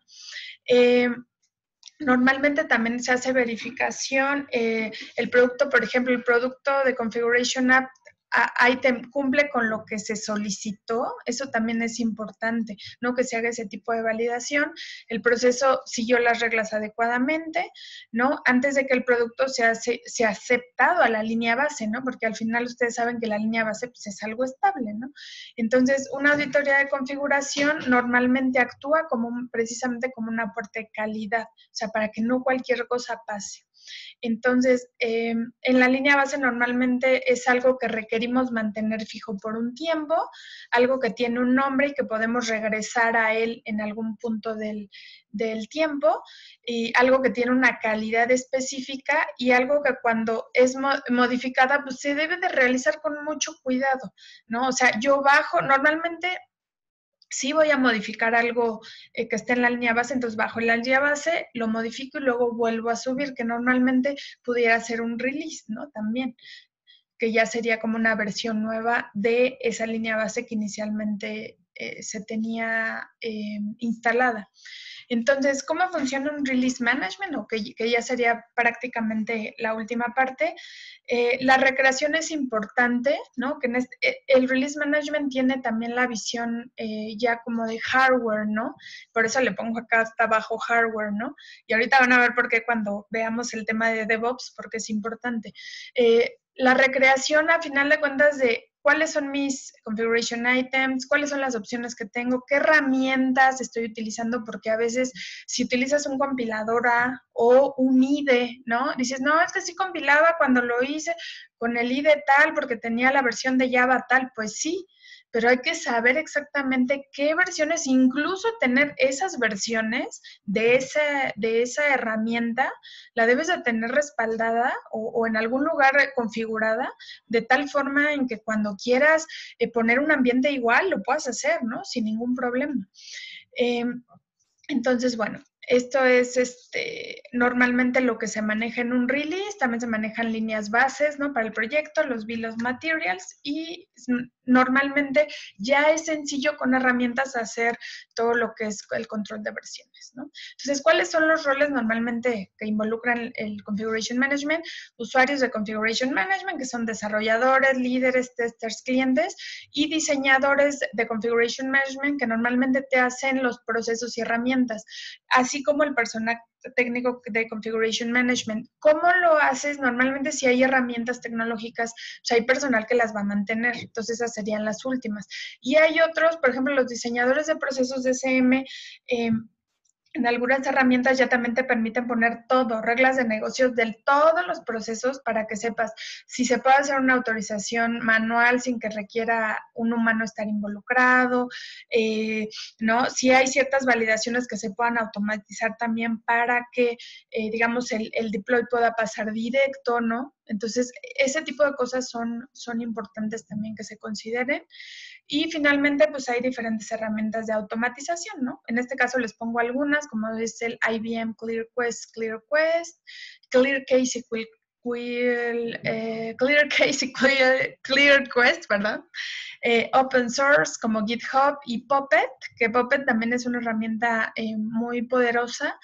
Normalmente también se hace verificación, el producto, por ejemplo, el producto de Configuration App, ahí cumple con lo que se solicitó, eso también es importante, ¿no? Que se haga ese tipo de validación, el proceso siguió las reglas adecuadamente, ¿no? Antes de que el producto sea aceptado a la línea base, ¿no? Porque al final ustedes saben que la línea base pues, es algo estable, ¿no? Entonces, una auditoría de configuración normalmente actúa precisamente como una puerta de calidad, o sea, para que no cualquier cosa pase. Entonces, en la línea base normalmente es algo que requerimos mantener fijo por un tiempo, algo que tiene un nombre y que podemos regresar a él en algún punto del tiempo, y algo que tiene una calidad específica y algo que cuando es modificada, pues se debe de realizar con mucho cuidado, ¿no? O sea, yo bajo, normalmente sí voy a modificar algo que esté en la línea base, entonces bajo la línea base, lo modifico y luego vuelvo a subir, que normalmente pudiera ser un release, ¿no? También, que ya sería como una versión nueva de esa línea base que inicialmente se tenía instalada. Entonces, ¿cómo funciona un release management? O que ya sería prácticamente la última parte. La recreación es importante, ¿no? Que el release management tiene también la visión ya como de hardware, ¿no? Por eso le pongo acá hasta abajo hardware, ¿no? Y ahorita van a ver por qué cuando veamos el tema de DevOps, porque es importante. La recreación, a final de cuentas, de cuáles son mis configuration items, cuáles son las opciones que tengo, qué herramientas estoy utilizando, porque a veces si utilizas un compilador o un IDE, ¿no? Dices, no, es que sí compilaba cuando lo hice con el IDE tal, porque tenía la versión de Java tal, pues sí, pero hay que saber exactamente qué versiones, incluso tener esas versiones de esa herramienta, la debes de tener respaldada o en algún lugar configurada, de tal forma en que cuando quieras poner un ambiente igual, lo puedas hacer, ¿no? Sin ningún problema. Entonces, bueno, esto es normalmente lo que se maneja en un release, también se manejan líneas bases, ¿no? Para el proyecto, los bill of materials, y normalmente ya es sencillo con herramientas hacer todo lo que es el control de versiones, ¿no? Entonces, ¿cuáles son los roles normalmente que involucran el Configuration Management? Usuarios de Configuration Management, que son desarrolladores, líderes, testers, clientes, y diseñadores de Configuration Management, que normalmente te hacen los procesos y herramientas, así como el personal técnico de Configuration Management. ¿Cómo lo haces? Normalmente si hay herramientas tecnológicas, pues hay personal que las va a mantener, entonces esas serían las últimas. Y hay otros, por ejemplo, los diseñadores de procesos de SM, en algunas herramientas ya también te permiten poner todo, reglas de negocios de todos los procesos para que sepas si se puede hacer una autorización manual sin que requiera un humano estar involucrado, ¿no? Si hay ciertas validaciones que se puedan automatizar también para que, digamos, el deploy pueda pasar directo, ¿no? Entonces, ese tipo de cosas son importantes también que se consideren. Y finalmente, pues hay diferentes herramientas de automatización, ¿no? En este caso les pongo algunas, como es el IBM ClearQuest, ClearCase y ClearQuest, perdón. Open source como GitHub y Puppet, que Puppet también es una herramienta muy poderosa,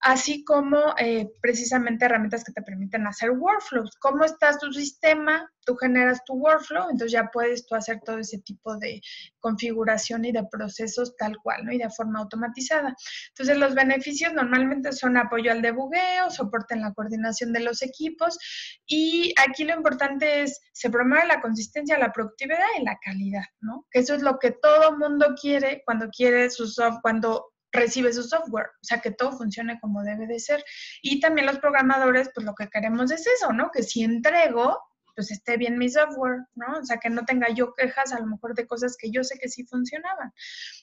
así como precisamente herramientas que te permiten hacer workflows. ¿Cómo está tu sistema? Tú generas tu workflow, entonces ya puedes tú hacer todo ese tipo de configuración y de procesos tal cual, ¿no? Y de forma automatizada. Entonces, los beneficios normalmente son apoyo al debugueo, soporte en la coordinación de los equipos, y aquí lo importante es, se promueve la consistencia, la productividad y la calidad, ¿no? Que eso es lo que todo mundo quiere cuando quiere su software, cuando recibe su software, o sea, que todo funcione como debe de ser. Y también los programadores, pues lo que queremos es eso, ¿no? Que si entrego, pues esté bien mi software, ¿no? O sea, que no tenga yo quejas a lo mejor de cosas que yo sé que sí funcionaban.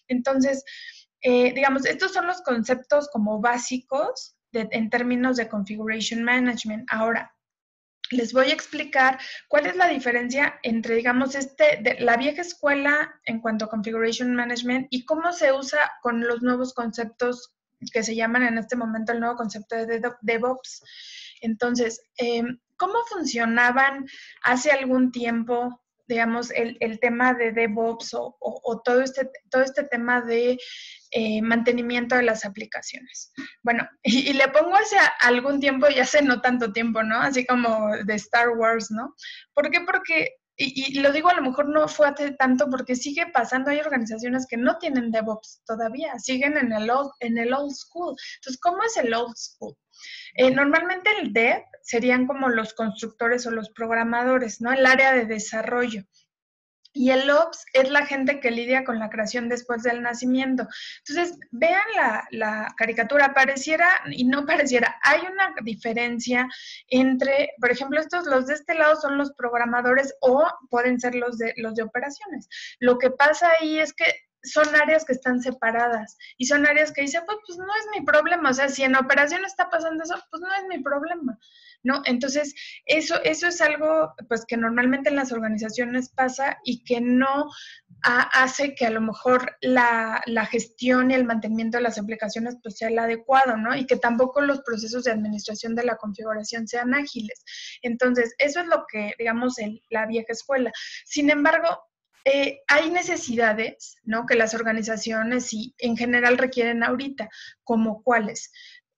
Entonces, digamos, estos son los conceptos como básicos en términos de configuration management. Ahora, les voy a explicar cuál es la diferencia entre, digamos, la vieja escuela en cuanto a Configuration Management y cómo se usa con los nuevos conceptos que se llaman en este momento el nuevo concepto de DevOps. Entonces, ¿cómo funcionaban hace algún tiempo, digamos, el tema de DevOps o todo este tema de mantenimiento de las aplicaciones? Bueno, y le pongo hace algún tiempo y hace no tanto tiempo, ¿no? Así como de Star Wars, ¿no? ¿Por qué? Porque, y lo digo a lo mejor no fue hace tanto porque sigue pasando, hay organizaciones que no tienen DevOps todavía, siguen en el old school. Entonces, ¿cómo es el old school? Normalmente el dev serían como los constructores o los programadores, ¿no? El área de desarrollo. Y el Ops es la gente que lidia con la creación después del nacimiento. Entonces, vean la caricatura, pareciera y no pareciera. Hay una diferencia entre, por ejemplo, los de este lado son los programadores o pueden ser los de operaciones. Lo que pasa ahí es que son áreas que están separadas y son áreas que dicen, pues no es mi problema. O sea, si en operación está pasando eso, pues no es mi problema, ¿no? Entonces, eso es algo pues que normalmente en las organizaciones pasa y que no hace que a lo mejor la gestión y el mantenimiento de las aplicaciones pues sea el adecuado, ¿no? Y que tampoco los procesos de administración de la configuración sean ágiles. Entonces, eso es lo que, digamos, la vieja escuela. Sin embargo, hay necesidades, ¿no? Que las organizaciones y en general requieren ahorita, como cuáles.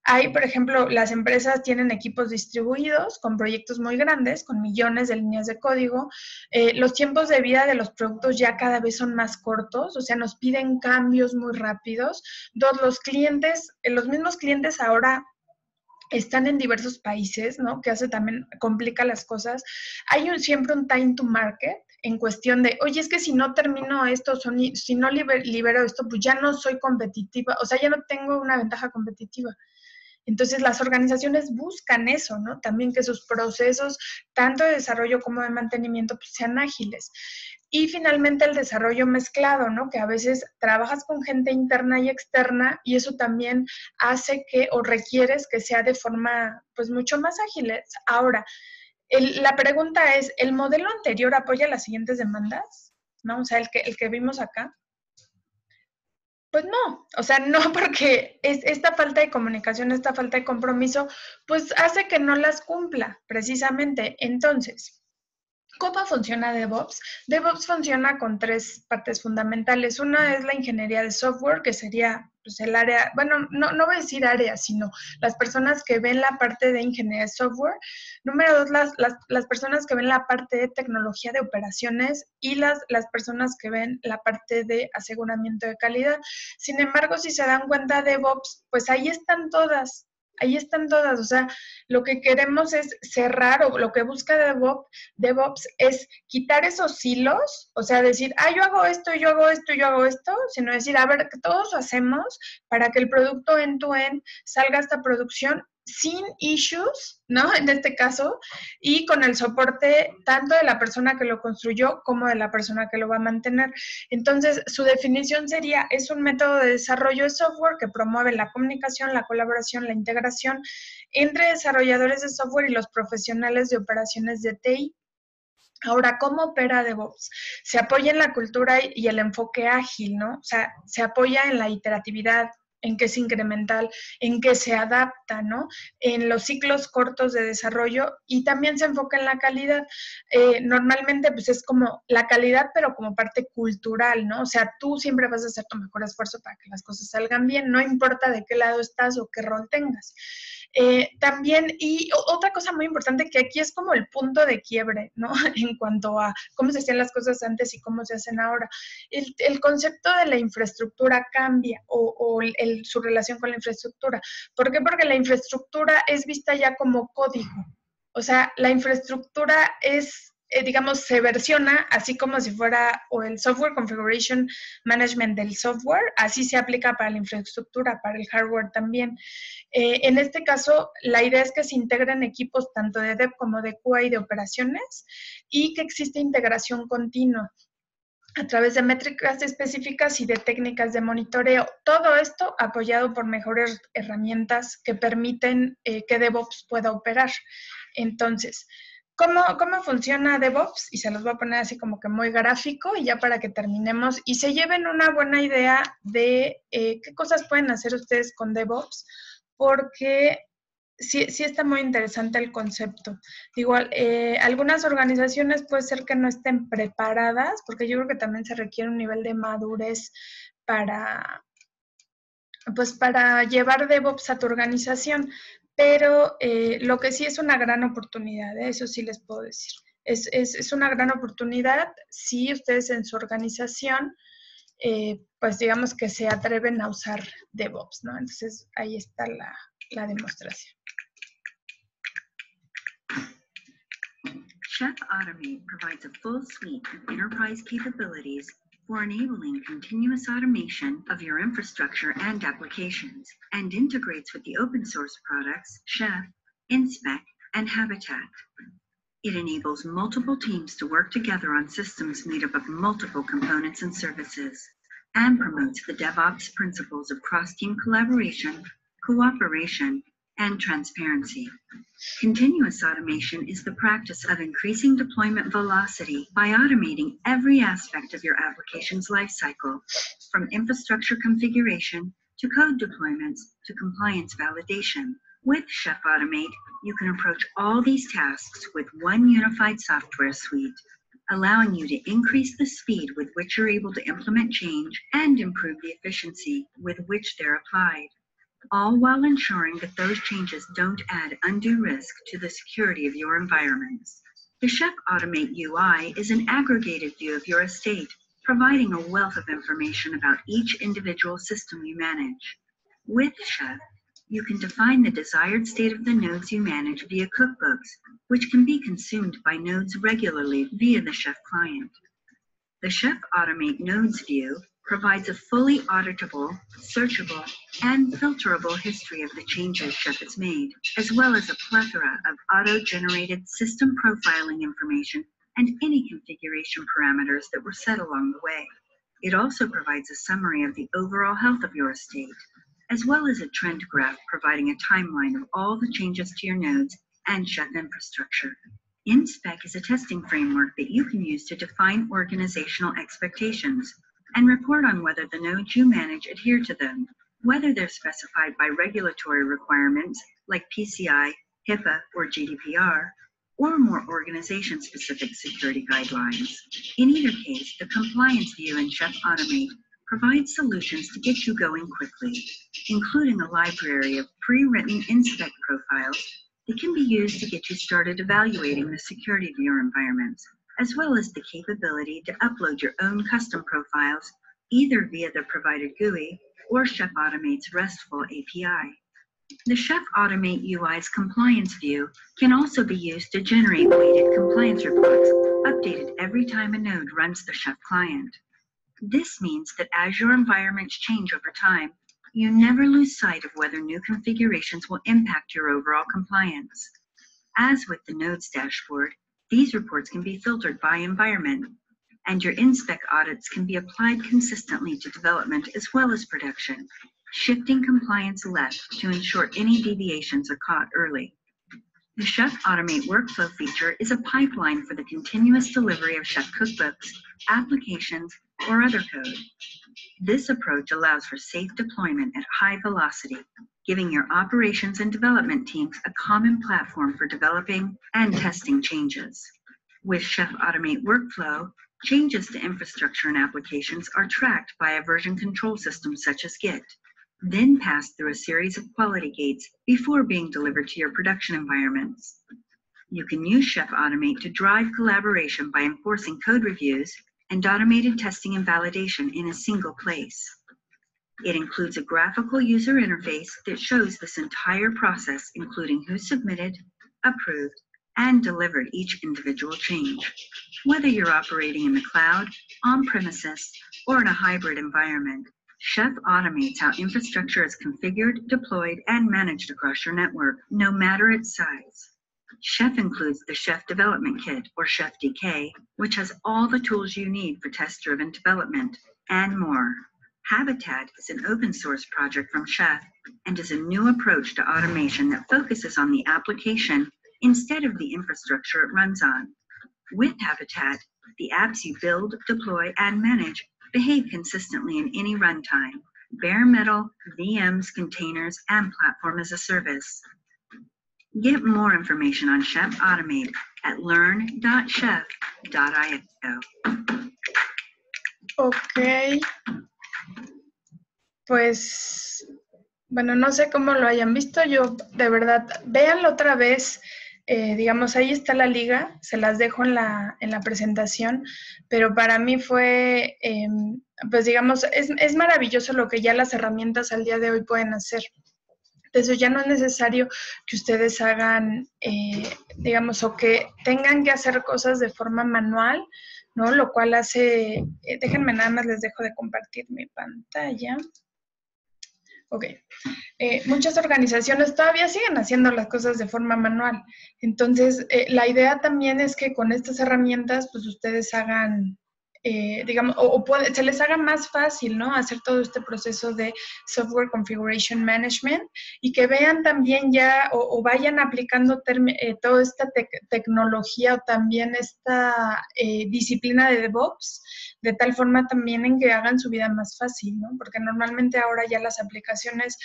Hay, por ejemplo, las empresas tienen equipos distribuidos con proyectos muy grandes, con millones de líneas de código. Los tiempos de vida de los productos ya cada vez son más cortos, o sea, nos piden cambios muy rápidos. Dos, los mismos clientes ahora están en diversos países, ¿no? Que hace también, complica las cosas. Hay siempre un time to market, en cuestión de, oye, es que si no termino esto, si no libero esto, pues ya no soy competitiva, o sea, ya no tengo una ventaja competitiva. Entonces, las organizaciones buscan eso, ¿no? También que sus procesos, tanto de desarrollo como de mantenimiento, pues sean ágiles. Y finalmente el desarrollo mezclado, ¿no? Que a veces trabajas con gente interna y externa y eso también hace que o requieres que sea de forma, pues, mucho más ágil. Ahora, la pregunta es, ¿el modelo anterior apoya las siguientes demandas? ¿No? O sea, el que vimos acá. Pues no, o sea, no, porque esta falta de comunicación, esta falta de compromiso, pues hace que no las cumpla, precisamente. Entonces, ¿cómo funciona DevOps? DevOps funciona con tres partes fundamentales. Una es la ingeniería de software, que sería pues, el área, bueno, no voy a decir área, sino las personas que ven la parte de ingeniería de software. Número dos, las personas que ven la parte de tecnología de operaciones y las personas que ven la parte de aseguramiento de calidad. Sin embargo, si se dan cuenta, DevOps, pues ahí están todas. Ahí están todas, o sea, lo que queremos es cerrar, o lo que busca DevOps es quitar esos hilos, o sea, decir, yo hago esto, yo hago esto, yo hago esto, sino decir, a ver, todos lo hacemos para que el producto end-to-end salga hasta producción sin issues, ¿no? En este caso, y con el soporte tanto de la persona que lo construyó como de la persona que lo va a mantener. Entonces, su definición sería, es un método de desarrollo de software que promueve la comunicación, la colaboración, la integración entre desarrolladores de software y los profesionales de operaciones de TI. Ahora, ¿cómo opera DevOps? Se apoya en la cultura y el enfoque ágil, ¿no? O sea, se apoya en la iteratividad, en que es incremental, en que se adapta, ¿no? En los ciclos cortos de desarrollo y también se enfoca en la calidad. Normalmente, pues es como la calidad, pero como parte cultural, ¿no? O sea, tú siempre vas a hacer tu mejor esfuerzo para que las cosas salgan bien, no importa de qué lado estás o qué rol tengas. También, y otra cosa muy importante que aquí es como el punto de quiebre, ¿no? En cuanto a cómo se hacían las cosas antes y cómo se hacen ahora. El concepto de la infraestructura cambia o su relación con la infraestructura. ¿Por qué? Porque la infraestructura es vista ya como código. O sea, la infraestructura es, digamos, se versiona así como si fuera o el Software Configuration Management del software, así se aplica para la infraestructura, para el hardware también. En este caso, la idea es que se integren equipos tanto de Dev como de QA y de operaciones y que existe integración continua a través de métricas específicas y de técnicas de monitoreo. Todo esto apoyado por mejores herramientas que permiten que DevOps pueda operar. Entonces, ¿cómo funciona DevOps? Y se los voy a poner así como que muy gráfico y ya para que terminemos y se lleven una buena idea de qué cosas pueden hacer ustedes con DevOps, porque sí está muy interesante el concepto. Igual, algunas organizaciones puede ser que no estén preparadas, porque yo creo que también se requiere un nivel de madurez para, pues, para llevar DevOps a tu organización, pero lo que sí es una gran oportunidad, eso sí les puedo decir. Es una gran oportunidad si ustedes en su organización, pues digamos que se atreven a usar DevOps, ¿no? Entonces ahí está la demostración. Chef Automate provides a full suite of enterprise capabilities for enabling continuous automation of your infrastructure and applications, and integrates with the open source products Chef, Inspec, and Habitat. It enables multiple teams to work together on systems made up of multiple components and services, and promotes the DevOps principles of cross-team collaboration, cooperation, and transparency. Continuous automation is the practice of increasing deployment velocity by automating every aspect of your application's lifecycle, from infrastructure configuration to code deployments to compliance validation. With Chef Automate, you can approach all these tasks with one unified software suite, allowing you to increase the speed with which you're able to implement change and improve the efficiency with which they're applied, all while ensuring that those changes don't add undue risk to the security of your environments. The Chef Automate UI is an aggregated view of your estate, providing a wealth of information about each individual system you manage. With Chef, You can define the desired state of the nodes you manage via cookbooks, which can be consumed by nodes regularly via the Chef client. The Chef Automate Nodes view provides a fully auditable, searchable, and filterable history of the changes Chef has made, as well as a plethora of auto-generated system profiling information and any configuration parameters that were set along the way. It also provides a summary of the overall health of your estate, as well as a trend graph providing a timeline of all the changes to your nodes and Chef infrastructure. InSpec is a testing framework that you can use to define organizational expectations and report on whether the nodes you manage adhere to them, whether they're specified by regulatory requirements like PCI, HIPAA, or GDPR, or more organization-specific security guidelines. In either case, the Compliance View in Chef Automate provides solutions to get you going quickly, including a library of pre-written InSpec profiles that can be used to get you started evaluating the security of your environments, as well as the capability to upload your own custom profiles either via the provided GUI or Chef Automate's RESTful API. The Chef Automate UI's compliance view can also be used to generate weighted compliance reports, updated every time a node runs the Chef client. This means that as your environments change over time, you never lose sight of whether new configurations will impact your overall compliance. As with the Nodes dashboard, these reports can be filtered by environment, and your InSpec audits can be applied consistently to development as well as production, shifting compliance left to ensure any deviations are caught early. The Chef Automate workflow feature is a pipeline for the continuous delivery of Chef cookbooks, applications, or other code. This approach allows for safe deployment at high velocity, giving your operations and development teams a common platform for developing and testing changes. With Chef Automate Workflow, changes to infrastructure and applications are tracked by a version control system such as Git, then passed through a series of quality gates before being delivered to your production environments. You can use Chef Automate to drive collaboration by enforcing code reviews and automated testing and validation in a single place. It includes a graphical user interface that shows this entire process, including who submitted, approved, and delivered each individual change. Whether you're operating in the cloud, on-premises, or in a hybrid environment, Chef automates how infrastructure is configured, deployed, and managed across your network, no matter its size. Chef includes the Chef Development Kit, or Chef DK, which has all the tools you need for test-driven development, and more. Habitat is an open source project from Chef and is a new approach to automation that focuses on the application instead of the infrastructure it runs on. With Habitat, the apps you build, deploy, and manage behave consistently in any runtime, bare metal, VMs, containers, and platform as a service. Get more information on Chef Automate at learn.chef.io. Ok, pues, bueno, no sé cómo lo hayan visto, yo de verdad, véanlo otra vez, digamos, ahí está la liga, se las dejo en la presentación, pero para mí fue, pues digamos, es maravilloso lo que ya las herramientas al día de hoy pueden hacer. Entonces ya no es necesario que ustedes hagan, digamos, o que tengan que hacer cosas de forma manual, ¿no? Lo cual hace, déjenme nada más les dejo de compartir mi pantalla. Ok. Muchas organizaciones todavía siguen haciendo las cosas de forma manual. Entonces, la idea también es que con estas herramientas, pues ustedes hagan, digamos, se les haga más fácil, ¿no? Hacer todo este proceso de Software Configuration Management y que vean también ya o vayan aplicando toda esta tecnología o también esta disciplina de DevOps, de tal forma también en que hagan su vida más fácil, ¿no? Porque normalmente ahora ya las aplicaciones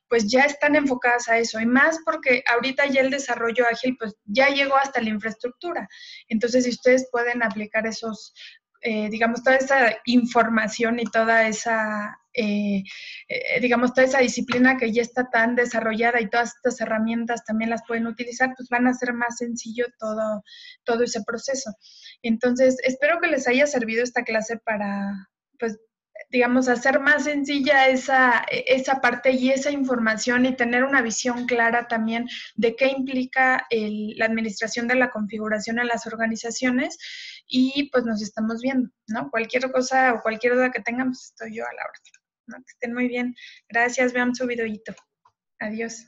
pues ya están enfocadas a eso, y más porque ahorita ya el desarrollo ágil pues ya llegó hasta la infraestructura. Entonces, si ustedes pueden aplicar esos, digamos, toda esa información y toda esa, digamos, toda esa disciplina que ya está tan desarrollada y todas estas herramientas también las pueden utilizar, pues van a hacer más sencillo todo ese proceso. Entonces, espero que les haya servido esta clase para, pues, digamos, hacer más sencilla esa parte y esa información y tener una visión clara también de qué implica la administración de la configuración en las organizaciones y pues nos estamos viendo, ¿no? Cualquier cosa o cualquier duda que tengan, pues estoy yo a la orden, ¿no? Que estén muy bien. Gracias, vean su videíto. Adiós.